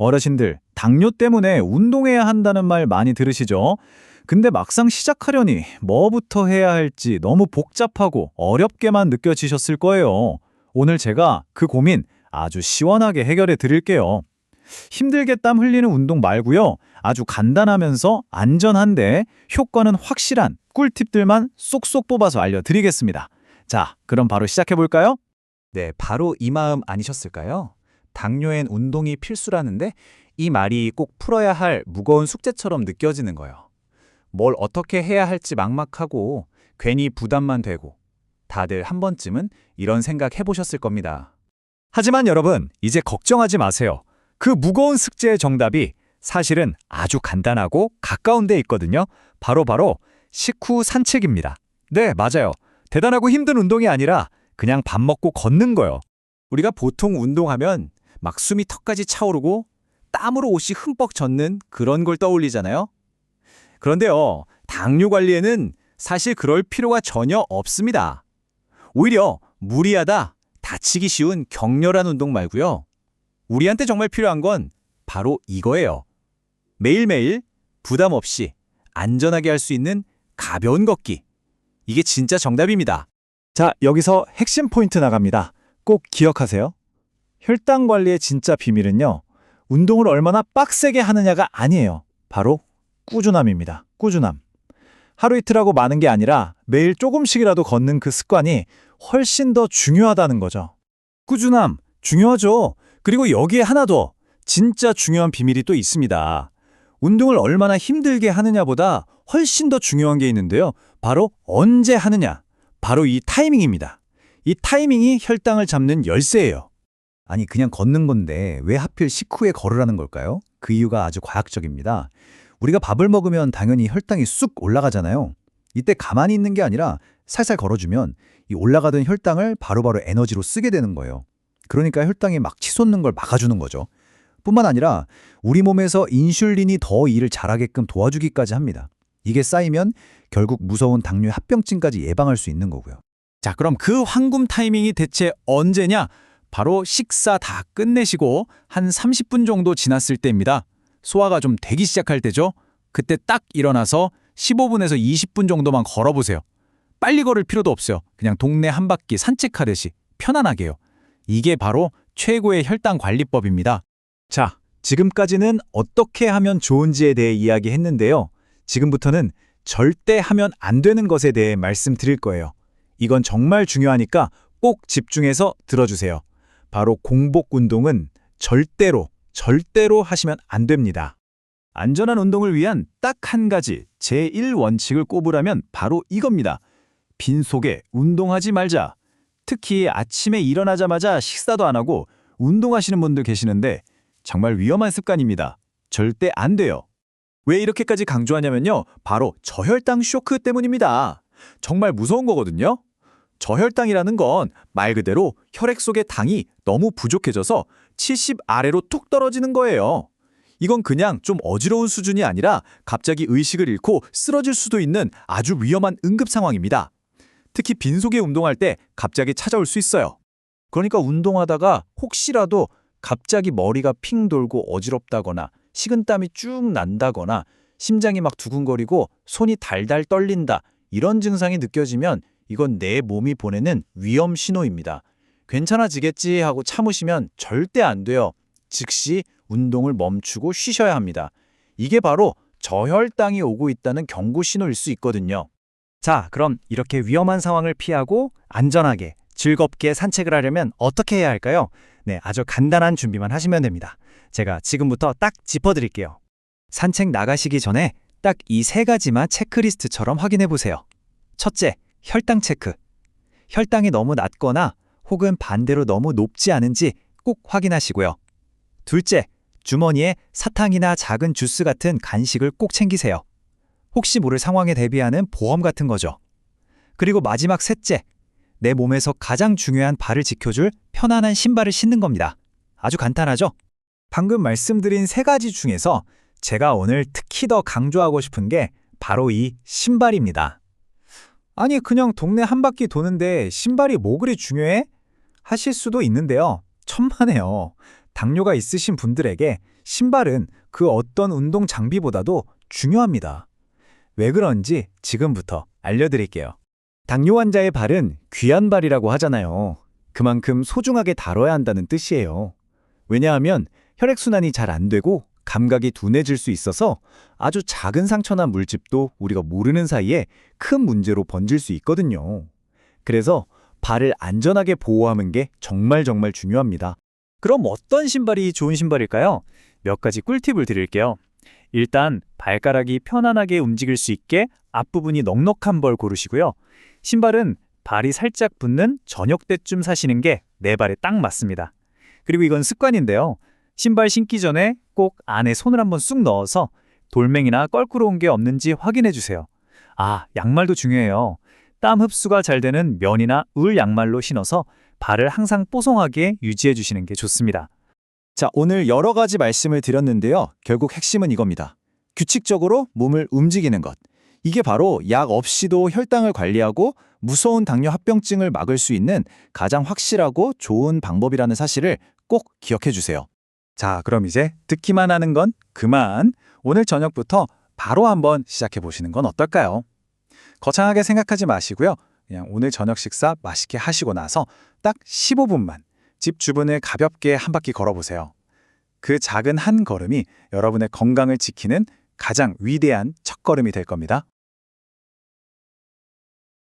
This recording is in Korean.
어르신들, 당뇨 때문에 운동해야 한다는 말 많이 들으시죠? 근데 막상 시작하려니 뭐부터 해야 할지 너무 복잡하고 어렵게만 느껴지셨을 거예요. 오늘 제가 그 고민 아주 시원하게 해결해 드릴게요. 힘들게 땀 흘리는 운동 말고요. 아주 간단하면서 안전한데 효과는 확실한 꿀팁들만 쏙쏙 뽑아서 알려드리겠습니다. 자, 그럼 바로 시작해 볼까요? 네, 바로 이 마음 아니셨을까요? 당뇨엔 운동이 필수라는데 이 말이 꼭 풀어야 할 무거운 숙제처럼 느껴지는 거예요. 뭘 어떻게 해야 할지 막막하고 괜히 부담만 되고 다들 한 번쯤은 이런 생각 해보셨을 겁니다. 하지만 여러분, 이제 걱정하지 마세요. 그 무거운 숙제의 정답이 사실은 아주 간단하고 가까운 데 있거든요. 바로 식후 산책입니다. 네, 맞아요. 대단하고 힘든 운동이 아니라 그냥 밥 먹고 걷는 거요. 우리가 보통 운동하면 막 숨이 턱까지 차오르고 땀으로 옷이 흠뻑 젖는 그런 걸 떠올리잖아요. 그런데요, 당뇨 관리에는 사실 그럴 필요가 전혀 없습니다. 오히려 무리하다, 다치기 쉬운 격렬한 운동 말고요. 우리한테 정말 필요한 건 바로 이거예요. 매일매일 부담 없이 안전하게 할 수 있는 가벼운 걷기. 이게 진짜 정답입니다. 자, 여기서 핵심 포인트 나갑니다. 꼭 기억하세요. 혈당 관리의 진짜 비밀은요. 운동을 얼마나 빡세게 하느냐가 아니에요. 바로 꾸준함입니다. 꾸준함. 하루 이틀 하고 마는 게 아니라 매일 조금씩이라도 걷는 그 습관이 훨씬 더 중요하다는 거죠. 꾸준함, 중요하죠. 그리고 여기에 하나 더 진짜 중요한 비밀이 또 있습니다. 운동을 얼마나 힘들게 하느냐보다 훨씬 더 중요한 게 있는데요. 바로 언제 하느냐. 바로 이 타이밍입니다. 이 타이밍이 혈당을 잡는 열쇠예요. 아니 그냥 걷는 건데 왜 하필 식후에 걸으라는 걸까요? 그 이유가 아주 과학적입니다. 우리가 밥을 먹으면 당연히 혈당이 쑥 올라가잖아요. 이때 가만히 있는 게 아니라 살살 걸어주면 이 올라가던 혈당을 바로바로 에너지로 쓰게 되는 거예요. 그러니까 혈당이 막 치솟는 걸 막아주는 거죠. 뿐만 아니라 우리 몸에서 인슐린이 더 일을 잘하게끔 도와주기까지 합니다. 이게 쌓이면 결국 무서운 당뇨 합병증까지 예방할 수 있는 거고요. 자, 그럼 그 황금 타이밍이 대체 언제냐? 바로 식사 다 끝내시고 한 30분 정도 지났을 때입니다. 소화가 좀 되기 시작할 때죠. 그때 딱 일어나서 15분에서 20분 정도만 걸어보세요. 빨리 걸을 필요도 없어요. 그냥 동네 한 바퀴 산책하듯이 편안하게요. 이게 바로 최고의 혈당 관리법입니다. 자, 지금까지는 어떻게 하면 좋은지에 대해 이야기했는데요. 지금부터는 절대 하면 안 되는 것에 대해 말씀드릴 거예요. 이건 정말 중요하니까 꼭 집중해서 들어주세요. 바로 공복 운동은 절대로 하시면 안 됩니다. 안전한 운동을 위한 딱 한 가지 제1원칙을 꼽으라면 바로 이겁니다. 빈속에 운동하지 말자. 특히 아침에 일어나자마자 식사도 안 하고 운동하시는 분들 계시는데 정말 위험한 습관입니다. 절대 안 돼요. 왜 이렇게까지 강조하냐면요. 바로 저혈당 쇼크 때문입니다. 정말 무서운 거거든요. 저혈당이라는 건 말 그대로 혈액 속의 당이 너무 부족해져서 70 아래로 툭 떨어지는 거예요. 이건 그냥 좀 어지러운 수준이 아니라 갑자기 의식을 잃고 쓰러질 수도 있는 아주 위험한 응급 상황입니다. 특히 빈속에 운동할 때 갑자기 찾아올 수 있어요. 그러니까 운동하다가 혹시라도 갑자기 머리가 핑 돌고 어지럽다거나 식은땀이 쭉 난다거나 심장이 막 두근거리고 손이 달달 떨린다 이런 증상이 느껴지면 이건 내 몸이 보내는 위험 신호입니다. 괜찮아지겠지 하고 참으시면 절대 안 돼요. 즉시 운동을 멈추고 쉬셔야 합니다. 이게 바로 저혈당이 오고 있다는 경고 신호일 수 있거든요. 자, 그럼 이렇게 위험한 상황을 피하고 안전하게 즐겁게 산책을 하려면 어떻게 해야 할까요? 네, 아주 간단한 준비만 하시면 됩니다. 제가 지금부터 딱 짚어드릴게요. 산책 나가시기 전에 딱 이 세 가지만 체크리스트처럼 확인해 보세요. 첫째, 혈당 체크. 혈당이 너무 낮거나 혹은 반대로 너무 높지 않은지 꼭 확인하시고요. 둘째, 주머니에 사탕이나 작은 주스 같은 간식을 꼭 챙기세요. 혹시 모를 상황에 대비하는 보험 같은 거죠. 그리고 마지막 셋째, 내 몸에서 가장 중요한 발을 지켜줄 편안한 신발을 신는 겁니다. 아주 간단하죠? 방금 말씀드린 세 가지 중에서 제가 오늘 특히 더 강조하고 싶은 게 바로 이 신발입니다. 아니, 그냥 동네 한 바퀴 도는데 신발이 뭐 그리 중요해? 하실 수도 있는데요. 천만에요. 당뇨가 있으신 분들에게 신발은 그 어떤 운동 장비보다도 중요합니다. 왜 그런지 지금부터 알려드릴게요. 당뇨 환자의 발은 귀한 발이라고 하잖아요. 그만큼 소중하게 다뤄야 한다는 뜻이에요. 왜냐하면 혈액순환이 잘 안 되고 감각이 둔해질 수 있어서 아주 작은 상처나 물집도 우리가 모르는 사이에 큰 문제로 번질 수 있거든요. 그래서 발을 안전하게 보호하는 게 정말 중요합니다. 그럼 어떤 신발이 좋은 신발일까요? 몇 가지 꿀팁을 드릴게요. 일단 발가락이 편안하게 움직일 수 있게 앞부분이 넉넉한 벌 고르시고요. 신발은 발이 살짝 붙는 저녁 때쯤 사시는 게 내 발에 딱 맞습니다. 그리고 이건 습관인데요. 신발 신기 전에 꼭 안에 손을 한번 쑥 넣어서 돌멩이나 껄끄러운 게 없는지 확인해 주세요. 아, 양말도 중요해요. 땀 흡수가 잘 되는 면이나 울 양말로 신어서 발을 항상 뽀송하게 유지해 주시는 게 좋습니다. 자, 오늘 여러 가지 말씀을 드렸는데요. 결국 핵심은 이겁니다. 규칙적으로 몸을 움직이는 것. 이게 바로 약 없이도 혈당을 관리하고 무서운 당뇨 합병증을 막을 수 있는 가장 확실하고 좋은 방법이라는 사실을 꼭 기억해 주세요. 자, 그럼 이제 듣기만 하는 건 그만. 오늘 저녁부터 바로 한번 시작해 보시는 건 어떨까요? 거창하게 생각하지 마시고요. 그냥 오늘 저녁 식사 맛있게 하시고 나서 딱 15분만 집 주변을 가볍게 한 바퀴 걸어보세요. 그 작은 한 걸음이 여러분의 건강을 지키는 가장 위대한 첫걸음이 될 겁니다.